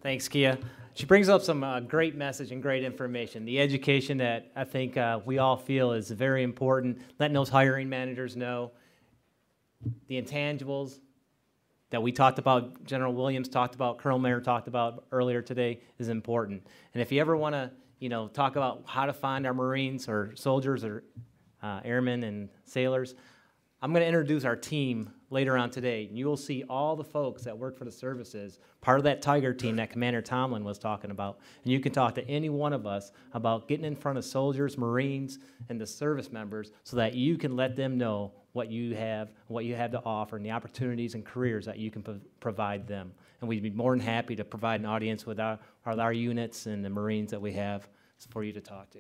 Thanks, Kia. She brings up some great message and great information. The education that I think we all feel is very important, letting those hiring managers know. The intangibles that we talked about, General Williams talked about, Colonel Mayer talked about earlier today is important. And if you ever want to, talk about how to find our Marines or soldiers or airmen and sailors, I'm going to introduce our team later on today. And you will see all the folks that work for the services, part of that Tiger team that Commander Tomlin was talking about. And you can talk to any one of us about getting in front of soldiers, Marines, and the service members so that you can let them know what you have to offer, and the opportunities and careers that you can provide them. And we'd be more than happy to provide an audience with our units and the Marines that we have for you to talk to.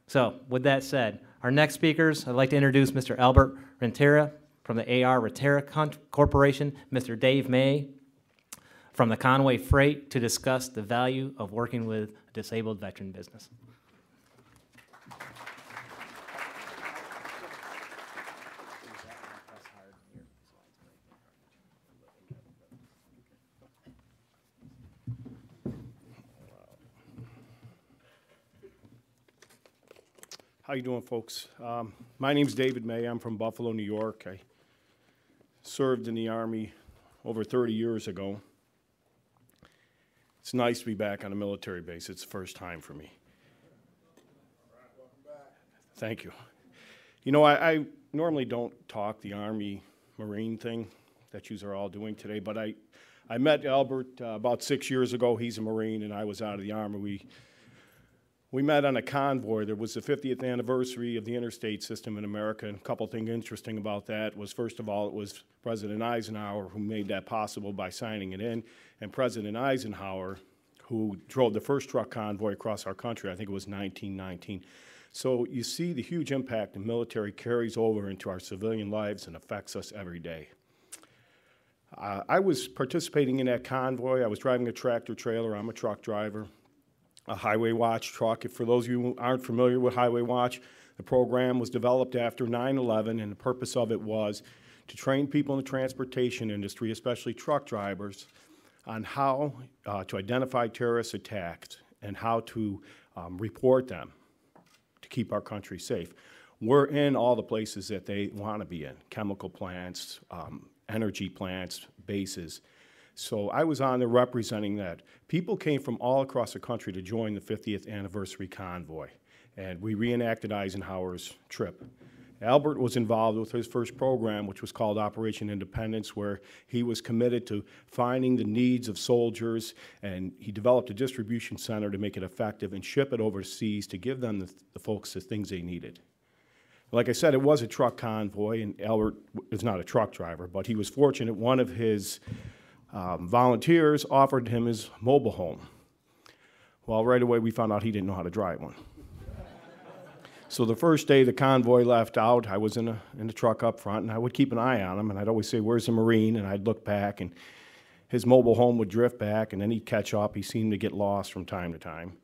So, with that said, our next speakers, I'd like to introduce Mr. Albert Rentera from the AR Rentera Corporation, Mr. Dave May from the Conway Freight to discuss the value of working with a disabled veteran business. How you doing, folks? My name's David May. I'm from Buffalo, New York. I served in the Army over 30 years ago. It's nice to be back on a military base. It's the first time for me. All right, welcome back. Thank you. You know, I normally don't talk the Army Marine thing that you are all doing today, but I met Albert about 6 years ago. He's a Marine, and I was out of the Army. We met on a convoy. There was the 50th anniversary of the interstate system in America, and a couple things interesting about that was, first of all, it was President Eisenhower who made that possible by signing it in, and President Eisenhower who drove the first truck convoy across our country. I think it was 1919. So you see the huge impact the military carries over into our civilian lives and affects us every day. I was participating in that convoy. I was driving a tractor trailer. I'm a truck driver. A Highway Watch truck. For those of you who aren't familiar with Highway Watch, the program was developed after 9/11, and the purpose of it was to train people in the transportation industry, especially truck drivers, on how to identify terrorist attacks and how to report them to keep our country safe. We're in all the places that they want to be in, chemical plants, energy plants, bases. So I was on there representing that. People came from all across the country to join the 50th anniversary convoy, and we reenacted Eisenhower's trip. Albert was involved with his first program, which was called Operation Independence, where he was committed to finding the needs of soldiers, and he developed a distribution center to make it effective and ship it overseas to give them the folks the things they needed. Like I said, it was a truck convoy, and Albert is not a truck driver, but he was fortunate. One of his volunteers offered him his mobile home. Well, right away we found out he didn't know how to drive one. So the first day the convoy left out, I was in the truck up front, and I would keep an eye on him, and I'd always say, "Where's the Marine?" And I'd look back, and his mobile home would drift back, and then he'd catch up. He seemed to get lost from time to time.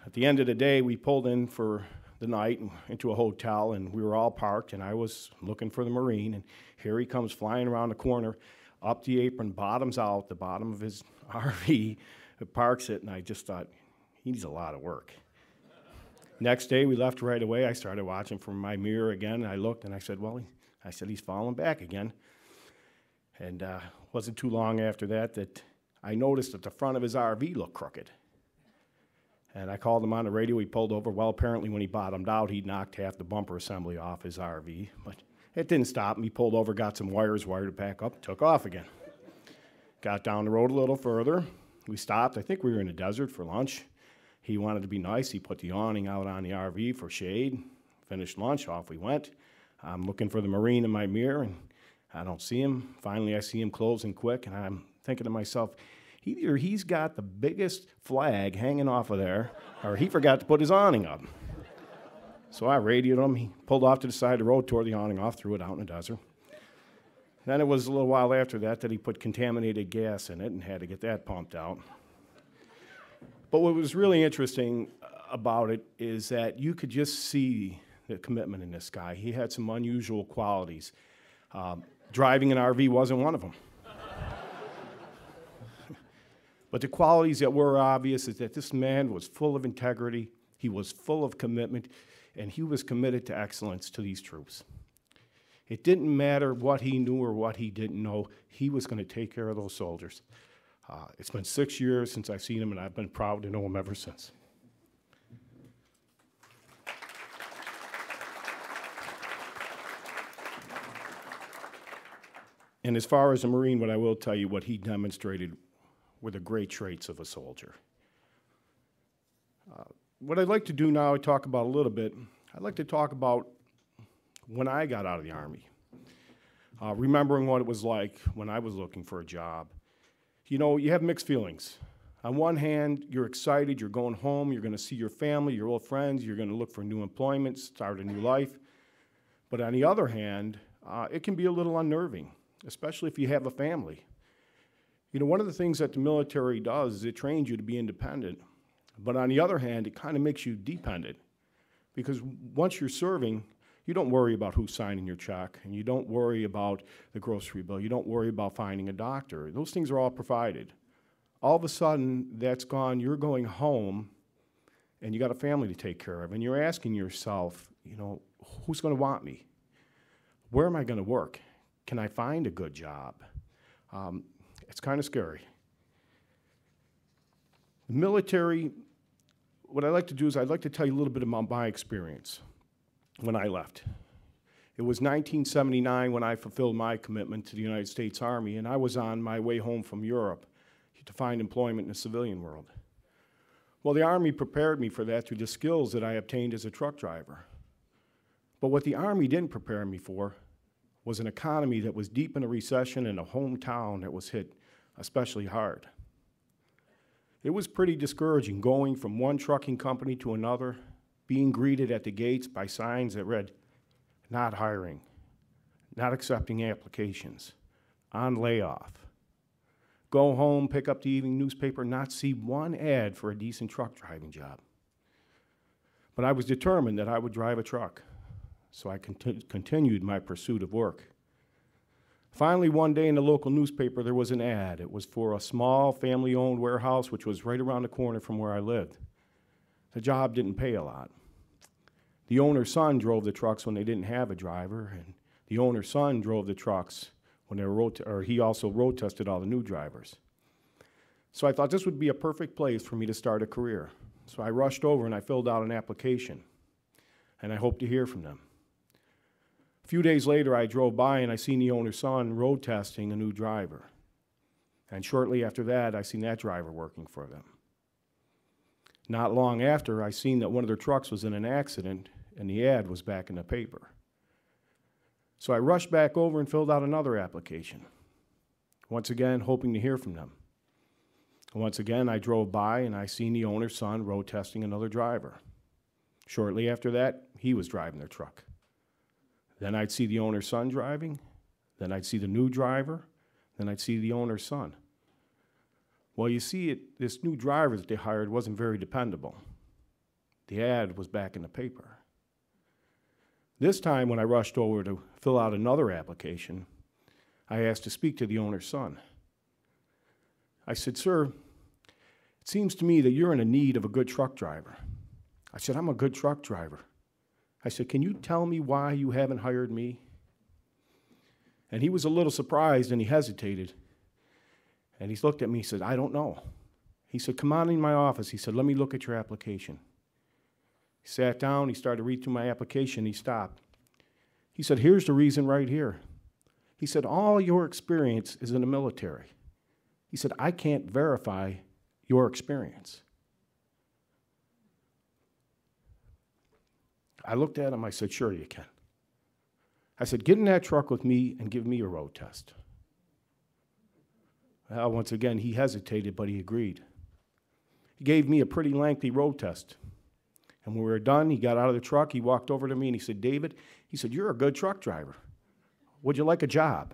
At the end of the day, we pulled in for the night into a hotel, and we were all parked, and I was looking for the Marine, and here he comes flying around the corner, up the apron, bottoms out, the bottom of his RV, parks it, and I just thought, he needs a lot of work. Next day, we left right away. I started watching from my mirror again, and I looked, and I said, he's falling back again. And wasn't too long after that I noticed that the front of his RV looked crooked. And I called him on the radio. He pulled over. Well, apparently when he bottomed out, he knocked half the bumper assembly off his RV, but it didn't stop him. He pulled over, got some wires, wired it back up, took off again. Got down the road a little further. We stopped. I think we were in the desert for lunch. He wanted to be nice. He put the awning out on the RV for shade. Finished lunch, off we went. I'm looking for the Marine in my mirror, and I don't see him. Finally, I see him closing quick, and I'm thinking to myself, either he's got the biggest flag hanging off of there, or he forgot to put his awning up. So I radioed him. He pulled off to the side of the road, tore the awning off, threw it out in the desert. Then it was a little while after that he put contaminated gas in it and had to get that pumped out. But what was really interesting about it is that you could just see the commitment in this guy. He had some unusual qualities. Driving an RV wasn't one of them. But the qualities that were obvious is that this man was full of integrity, he was full of commitment, and he was committed to excellence to these troops. It didn't matter what he knew or what he didn't know, he was going to take care of those soldiers. It's been 6 years since I've seen him, and I've been proud to know him ever since. And as far as a Marine, what I will tell you, what he demonstrated were the great traits of a soldier. What I'd like to do now, I talk about a little bit, I'd like to talk about when I got out of the Army, remembering what it was like when I was looking for a job. You know, you have mixed feelings. On one hand, you're excited, you're going home, you're going to see your family, your old friends, you're going to look for new employment, start a new life. But on the other hand, it can be a little unnerving, especially if you have a family. You know, one of the things that the military does is it trains you to be independent. But on the other hand, it kind of makes you dependent. Because once you're serving, you don't worry about who's signing your check, and you don't worry about the grocery bill. You don't worry about finding a doctor. Those things are all provided. All of a sudden, that's gone. You're going home, and you got a family to take care of. And you're asking yourself, you know, who's going to want me? Where am I going to work? Can I find a good job? It's kind of scary. The military, what I like to do is I'd like to tell you a little bit about my experience when I left. It was 1979 when I fulfilled my commitment to the United States Army, and I was on my way home from Europe to find employment in the civilian world. Well, the Army prepared me for that through the skills that I obtained as a truck driver. But what the Army didn't prepare me for was an economy that was deep in a recession and a hometown that was hit especially hard. It was pretty discouraging going from one trucking company to another, being greeted at the gates by signs that read, "Not hiring," "Not accepting applications," "On layoff." Go home, pick up the evening newspaper, not see one ad for a decent truck driving job. But I was determined that I would drive a truck, so I continued my pursuit of work. Finally, one day in the local newspaper, there was an ad. It was for a small family-owned warehouse, which was right around the corner from where I lived. The job didn't pay a lot. The owner's son drove the trucks when they didn't have a driver, and the owner's son drove the trucks when they were he also road tested all the new drivers. So I thought this would be a perfect place for me to start a career. So I rushed over and I filled out an application, and I hoped to hear from them. A few days later, I drove by and I seen the owner's son road testing a new driver. And shortly after that, I seen that driver working for them. Not long after, I seen that one of their trucks was in an accident and the ad was back in the paper. So I rushed back over and filled out another application, once again hoping to hear from them. And once again, I drove by and I seen the owner's son road testing another driver. Shortly after that, he was driving their truck. Then I'd see the owner's son driving, then I'd see the new driver, then I'd see the owner's son. Well, you see, this new driver that they hired wasn't very dependable. The ad was back in the paper. This time, when I rushed over to fill out another application, I asked to speak to the owner's son. I said, "Sir, it seems to me that you're in need of a good truck driver." I said, "I'm a good truck driver." I said, "Can you tell me why you haven't hired me?" And he was a little surprised and he hesitated. And he looked at me and said, "I don't know." He said, "Come on in my office." He said, "Let me look at your application." He sat down, he started to read through my application, he stopped. He said, "Here's the reason right here." He said, "All your experience is in the military." He said, "I can't verify your experience." I looked at him, I said, "Sure you can." I said, "Get in that truck with me and give me a road test." Well, once again, he hesitated, but he agreed. He gave me a pretty lengthy road test. And when we were done, he got out of the truck, he walked over to me and he said, "David," he said, "you're a good truck driver. Would you like a job?"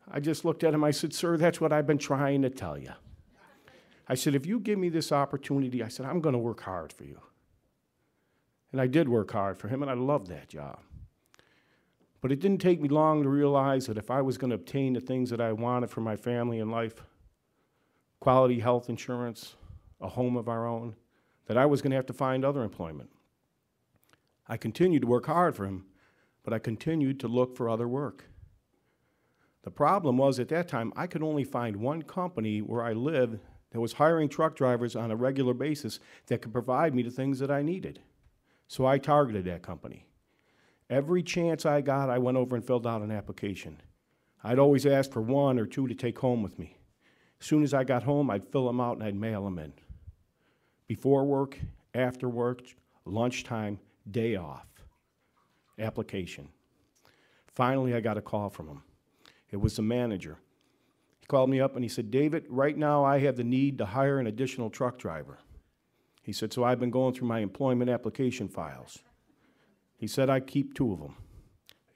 I just looked at him, I said, "Sir, that's what I've been trying to tell you." I said, "If you give me this opportunity," I said, "I'm going to work hard for you." And I did work hard for him, and I loved that job. But it didn't take me long to realize that if I was going to obtain the things that I wanted for my family and life, quality health insurance, a home of our own, that I was going to have to find other employment. I continued to work hard for him, but I continued to look for other work. The problem was at that time, I could only find one company where I lived that was hiring truck drivers on a regular basis that could provide me the things that I needed. So I targeted that company. Every chance I got, I went over and filled out an application. I'd always ask for 1 or 2 to take home with me. As soon as I got home, I'd fill them out and I'd mail them in. Before work, after work, lunchtime, day off. Application. Finally, I got a call from him. It was the manager. He called me up and he said, "David, right now I have the need to hire an additional truck driver." He said, "So I've been going through my employment application files." He said, "I keep 2 of them,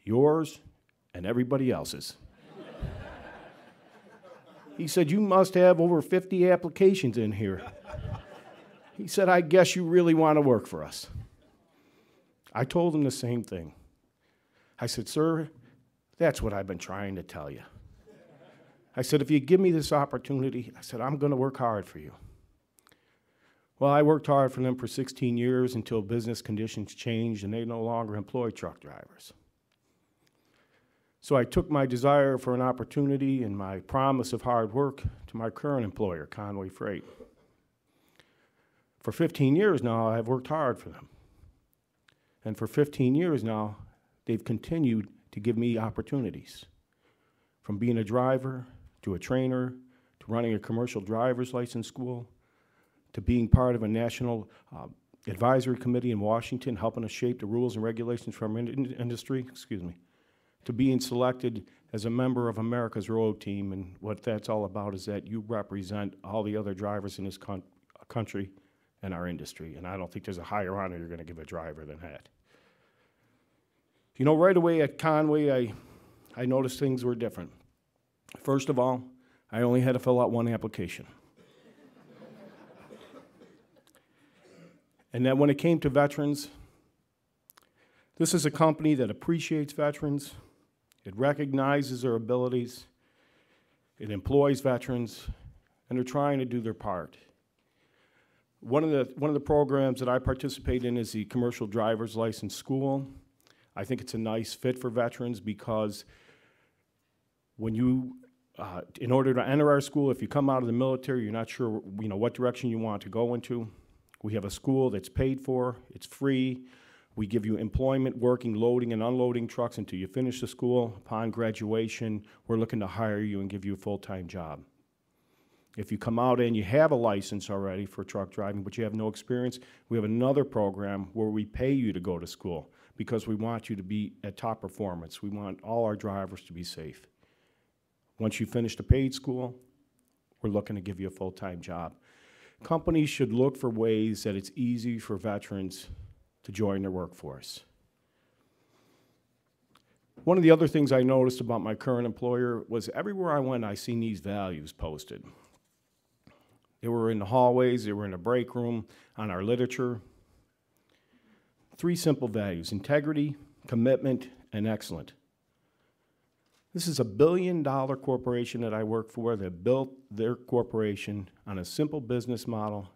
yours and everybody else's." He said, "You must have over 50 applications in here." He said, "I guess you really want to work for us." I told him the same thing. I said, "Sir, that's what I've been trying to tell you." I said, "If you give me this opportunity," I said, "I'm going to work hard for you." Well, I worked hard for them for 16 years until business conditions changed and they no longer employ truck drivers. So I took my desire for an opportunity and my promise of hard work to my current employer, Conway Freight. For 15 years now, I've worked hard for them. And for 15 years now, they've continued to give me opportunities. From being a driver, to a trainer, to running a commercial driver's license school, to being part of a national advisory committee in Washington, helping us shape the rules and regulations for our industry, to being selected as a member of America's Road Team. And what that's all about is that you represent all the other drivers in this country and our industry. And I don't think there's a higher honor you're going to give a driver than that. You know, right away at Conway, I noticed things were different. First of all, I only had to fill out 1 application. And then when it came to veterans, this is a company that appreciates veterans, it recognizes their abilities, it employs veterans, and they're trying to do their part. One of the programs that I participate in is the Commercial Driver's License School. I think it's a nice fit for veterans because when you, in order to enter our school, if you come out of the military, you're not sure what direction you want to go into. We have a school that's paid for, it's free. We give you employment, working, loading, and unloading trucks until you finish the school. Upon graduation, we're looking to hire you and give you a full-time job. If you come out and you have a license already for truck driving, but you have no experience, we have another program where we pay you to go to school because we want you to be at top performance. We want all our drivers to be safe. Once you finish the paid school, we're looking to give you a full-time job. Companies should look for ways that it's easy for veterans to join their workforce. One of the other things I noticed about my current employer was everywhere I went, I seen these values posted. They were in the hallways, they were in the break room, on our literature. 3 simple values: integrity, commitment, and excellence. This is a $1 billion corporation that I work for that built their corporation on a simple business model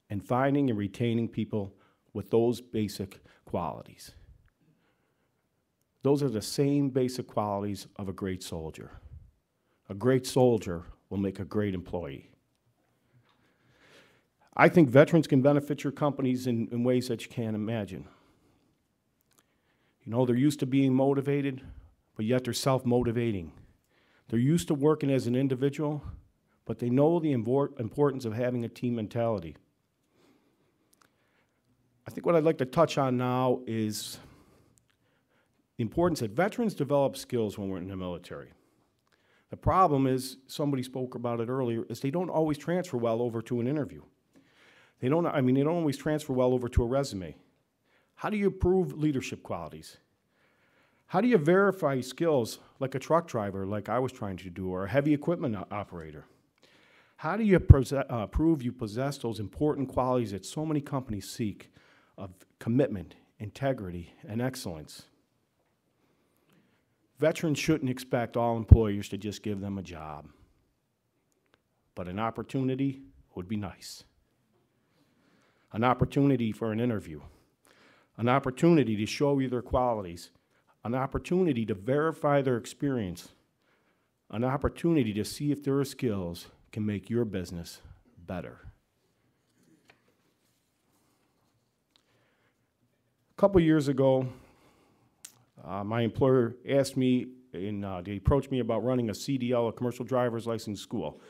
and finding and retaining people with those basic qualities. Those are the same basic qualities of a great soldier. A great soldier will make a great employee. I think veterans can benefit your companies in ways that you can't imagine. You know, they're used to being motivated, but yet they're self-motivating. They're used to working as an individual, but they know the importance of having a team mentality. I think what I'd like to touch on now is the importance that veterans develop skills when we're in the military. The problem is, somebody spoke about it earlier, is they don't always transfer well over to an interview. They don't always transfer well over to a resume. How do you prove leadership qualities? How do you verify skills like a truck driver, like I was trying to do, or a heavy equipment operator? How do you prove you possess those important qualities that so many companies seek of commitment, integrity, and excellence? Veterans shouldn't expect all employers to just give them a job, but an opportunity would be nice. An opportunity for an interview, an opportunity to show you their qualities, an opportunity to verify their experience, an opportunity to see if their skills can make your business better. A couple years ago, my employer asked me, they approached me about running a CDL, a commercial driver's license school.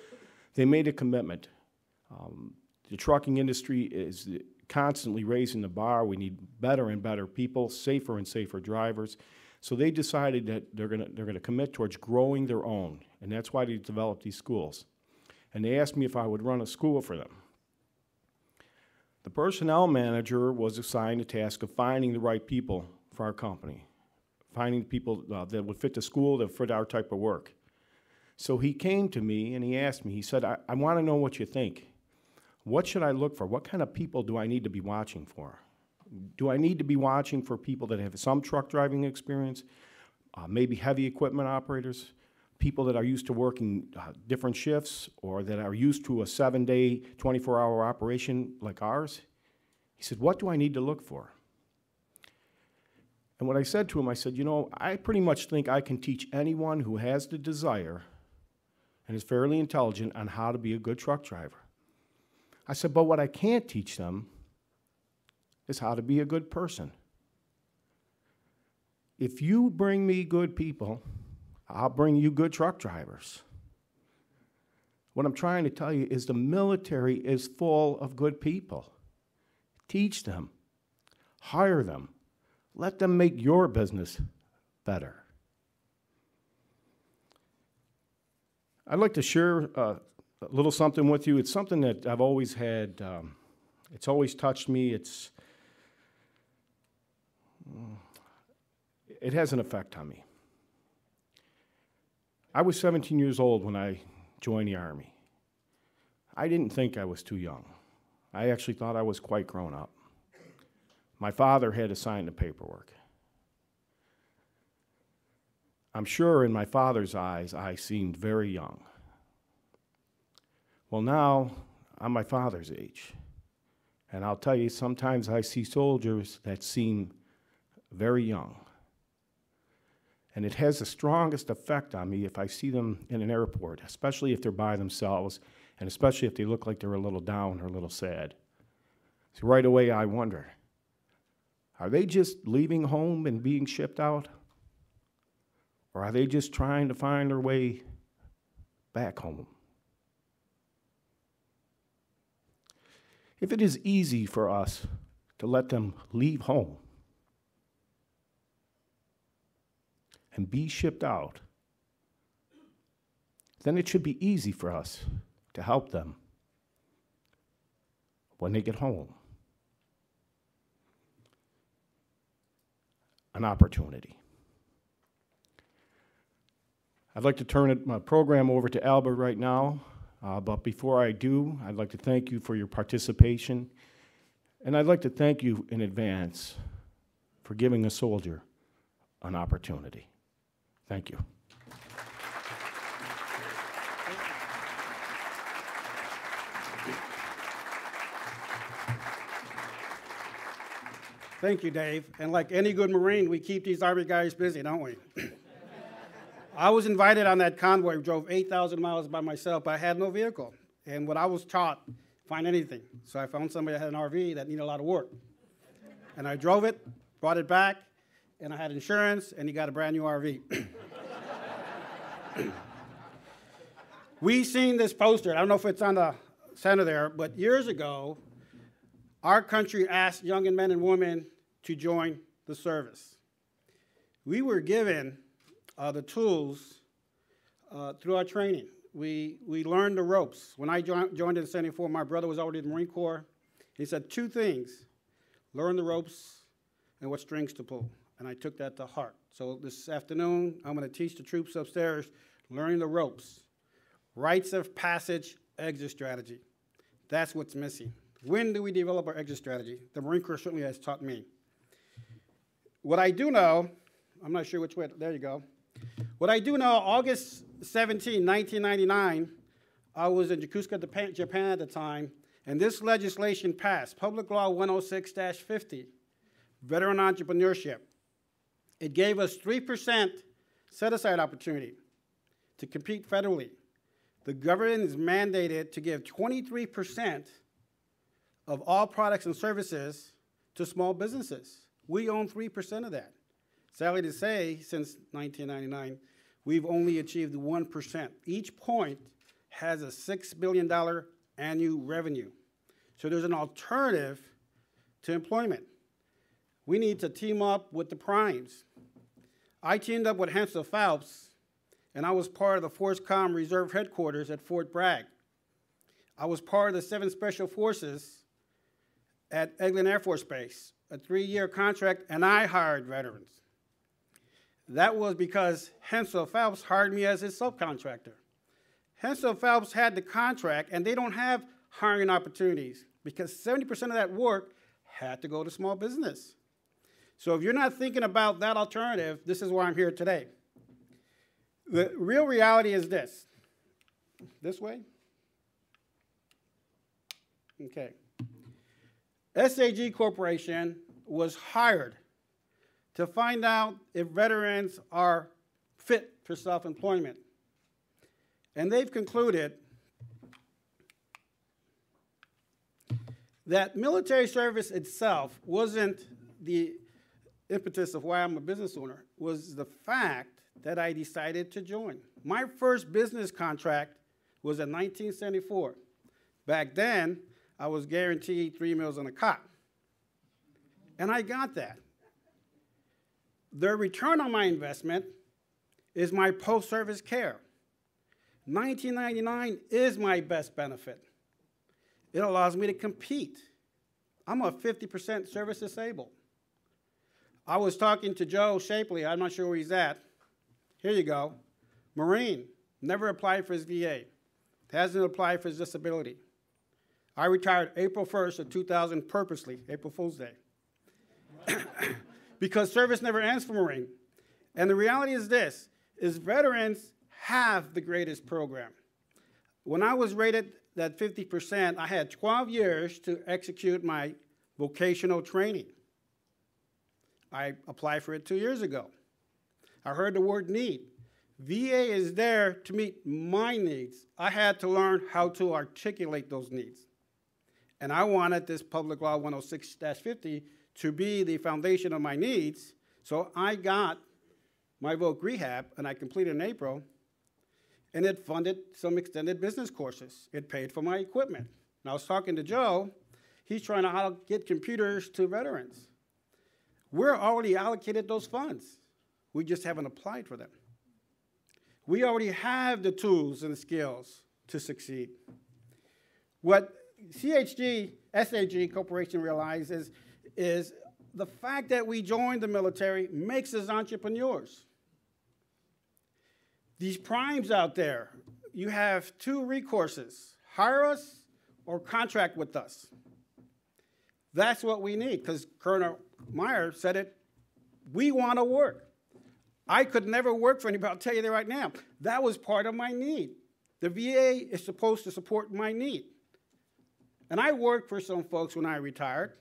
They made a commitment. The trucking industry is constantly raising the bar. We need better and better people, safer and safer drivers. So they decided that they're gonna commit towards growing their own, and that's why they developed these schools. And they asked me if I would run a school for them. The personnel manager was assigned the task of finding the right people for our company, finding people that would fit the school, that fit our type of work. So he came to me and he asked me, he said, I want to know what you think. What should I look for? What kind of people do I need to be watching for? Do I need to be watching for people that have some truck driving experience, maybe heavy equipment operators, people that are used to working different shifts, or that are used to a 7-day, 24-hour operation like ours? He said, what do I need to look for? And what I said to him, I said, you know, I pretty much think I can teach anyone who has the desire and is fairly intelligent on how to be a good truck driver. I said, but what I can't teach them is how to be a good person. If you bring me good people, I'll bring you good truck drivers. What I'm trying to tell you is the military is full of good people. Teach them, hire them, let them make your business better. I'd like to share a little something with you. It's something that I've always had, it's always touched me. It has an effect on me. I was 17 years old when I joined the Army. I didn't think I was too young. I actually thought I was quite grown up. My father had to sign the paperwork. I'm sure in my father's eyes, I seemed very young. Well, now I'm my father's age. And I'll tell you, sometimes I see soldiers that seem very young. And it has the strongest effect on me if I see them in an airport, especially if they're by themselves, and especially if they look like they're a little down or a little sad. So right away I wonder, are they just leaving home and being shipped out? Or are they just trying to find their way back home? If it is easy for us to let them leave home and be shipped out, then it should be easy for us to help them when they get home. An opportunity. I'd like to turn my program over to Albert right now, but before I do, I'd like to thank you for your participation, and I'd like to thank you in advance for giving a soldier an opportunity. Thank you. Thank you, Dave. And like any good Marine, we keep these Army guys busy, don't we? I was invited on that convoy, drove 8,000 miles by myself, but I had no vehicle. And what I was taught, find anything. So I found somebody that had an RV that needed a lot of work. And I drove it, brought it back, and I had insurance, and he got a brand new RV. We seen this poster. I don't know if it's on the center there, but years ago, our country asked young men and women to join the service. We were given the tools through our training. We learned the ropes. When I joined in 74, my brother was already in the Marine Corps. He said 2 things: learn the ropes and what strings to pull. And I took that to heart. So this afternoon, I'm going to teach the troops upstairs learning the ropes. Rites of passage, exit strategy. That's what's missing. When do we develop our exit strategy? The Marine Corps certainly has taught me. What I do know, I'm not sure which way, there you go. What I do know, August 17, 1999, I was in Yokosuka, Japan at the time, and this legislation passed, Public Law 106-50, Veteran Entrepreneurship. It gave us 3% set-aside opportunity to compete federally. The government is mandated to give 23% of all products and services to small businesses. We own 3% of that. Sadly to say, since 1999, we've only achieved 1%. Each point has a $6 billion annual revenue. So there's an alternative to employment. We need to team up with the primes. I teamed up with Hensel Phelps, and I was part of the FORSCOM Reserve Headquarters at Fort Bragg. I was part of the 7 Special Forces at Eglin Air Force Base, a 3-year contract, and I hired veterans. That was because Hensel Phelps hired me as his subcontractor. Hensel Phelps had the contract, and they don't have hiring opportunities because 70% of that work had to go to small business. So if you're not thinking about that alternative, this is why I'm here today. The real reality is this. This way? Okay. SAG Corporation was hired to find out if veterans are fit for self-employment. And they've concluded that military service itself wasn't the impetus of why I'm a business owner, was the fact that I decided to join. My first business contract was in 1974. Back then, I was guaranteed 3 meals and a cot. And I got that. The return on my investment is my post-service care. 1999 is my best benefit. It allows me to compete. I'm a 50% service disabled. I was talking to Joe Shapley, I'm not sure where he's at. Here you go. Marine, never applied for his VA. Hasn't applied for his disability. I retired April 1st of 2000 purposely, April Fool's Day. Because service never ends for Marine. And the reality is this, is veterans have the greatest program. When I was rated that 50%, I had 12 years to execute my vocational training. I applied for it 2 years ago. I heard the word need. VA is there to meet my needs. I had to learn how to articulate those needs. And I wanted this Public Law 106-50 to be the foundation of my needs, so I got my voc rehab, and I completed in April, and it funded some extended business courses. It paid for my equipment. And I was talking to Joe. He's trying to get computers to veterans. We're already allocated those funds. We just haven't applied for them. We already have the tools and the skills to succeed. What SAG Corporation realizes is the fact that we joined the military makes us entrepreneurs. These primes out there, you have 2 recourses: hire us or contract with us. That's what we need, because Colonel Meyer said it, we want to work. I could never work for anybody, I'll tell you that right now. That was part of my need. The VA is supposed to support my need. And I worked for some folks when I retired,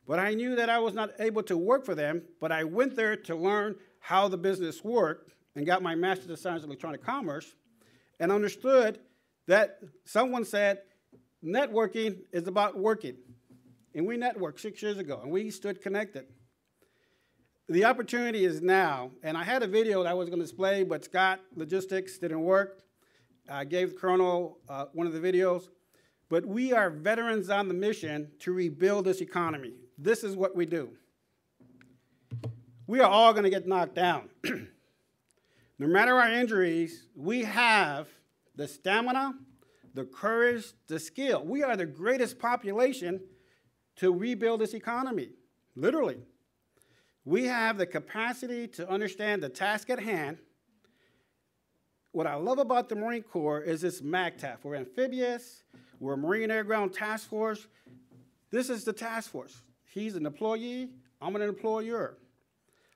but I knew that I was not able to work for them, but I went there to learn how the business worked and got my Master's of Science in Electronic Commerce and understood that someone said networking is about working. And we networked 6 years ago, and we stood connected. The opportunity is now, and I had a video that I was going to display, but Scott Logistics didn't work. I gave the Colonel one of the videos. But we are veterans on the mission to rebuild this economy. This is what we do. We are all going to get knocked down. No matter our injuries, we have the stamina, the courage, the skill. We are the greatest population to rebuild this economy, literally. We have the capacity to understand the task at hand. What I love about the Marine Corps is this MAGTF. We're amphibious, we're Marine Air Ground Task Force. This is the task force. He's an employee, I'm an employer.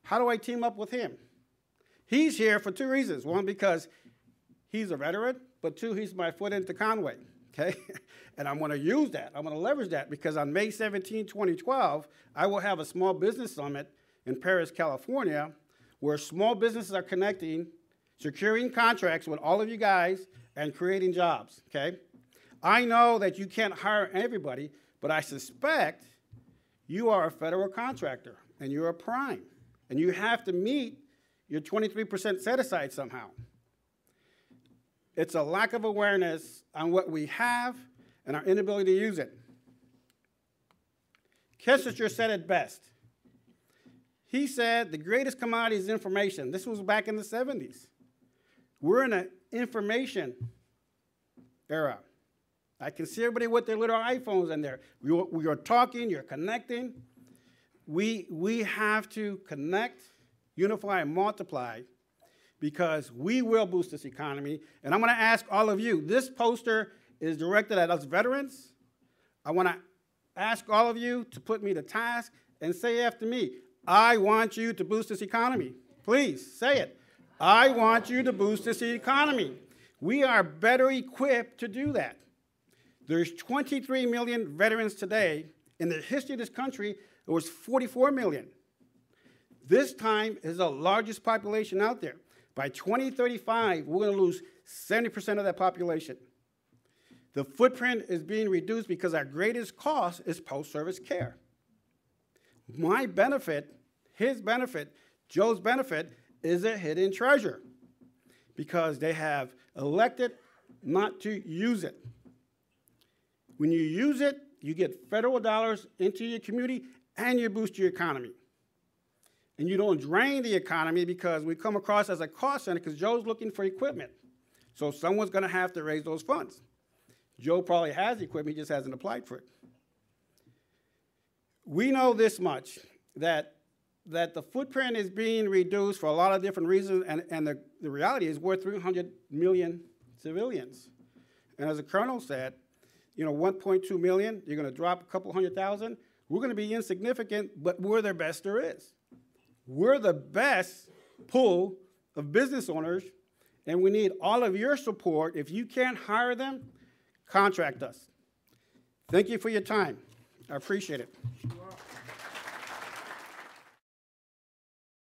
How do I team up with him? He's here for two reasons. One, because he's a veteran, but two, he's my foot into Conway, okay? And I'm going to use that. I'm going to leverage that because on May 17, 2012, I will have a small business summit in Paris, California, where small businesses are connecting, securing contracts with all of you guys, and creating jobs, okay? I know that you can't hire everybody, but I suspect you are a federal contractor, and you're a prime, and you have to meet your 23% set aside somehow. It's a lack of awareness on what we have and our inability to use it. Kissinger said it best. He said the greatest commodity is information. This was back in the 70s. We're in an information era. I can see everybody with their little iPhones in there. We are talking, you're connecting. We have to connect, unify, and multiply because we will boost this economy. And I'm going to ask all of you, this poster is directed at us veterans. I want to ask all of you to put me to task and say after me, I want you to boost this economy. Please say it. I want you to boost this economy. We are better equipped to do that. There's 23 million veterans today. In the history of this country, it was 44 million. This time is the largest population out there. By 2035, we're going to lose 70% of that population. The footprint is being reduced because our greatest cost is post-service care. My benefit, his benefit, Joe's benefit is a hidden treasure because they have elected not to use it. When you use it, you get federal dollars into your community and you boost your economy. And you don't drain the economy because we come across as a cost center because Joe's looking for equipment. So someone's going to have to raise those funds. Joe probably has equipment, he just hasn't applied for it. We know this much, that the footprint is being reduced for a lot of different reasons, and the reality is we're 300 million civilians. And as the colonel said, 1.2 million, you're going to drop a couple 100,000. We're going to be insignificant, but we're the best there is. We're the best pool of business owners, and we need all of your support. If you can't hire them, contract us. Thank you for your time. I appreciate it.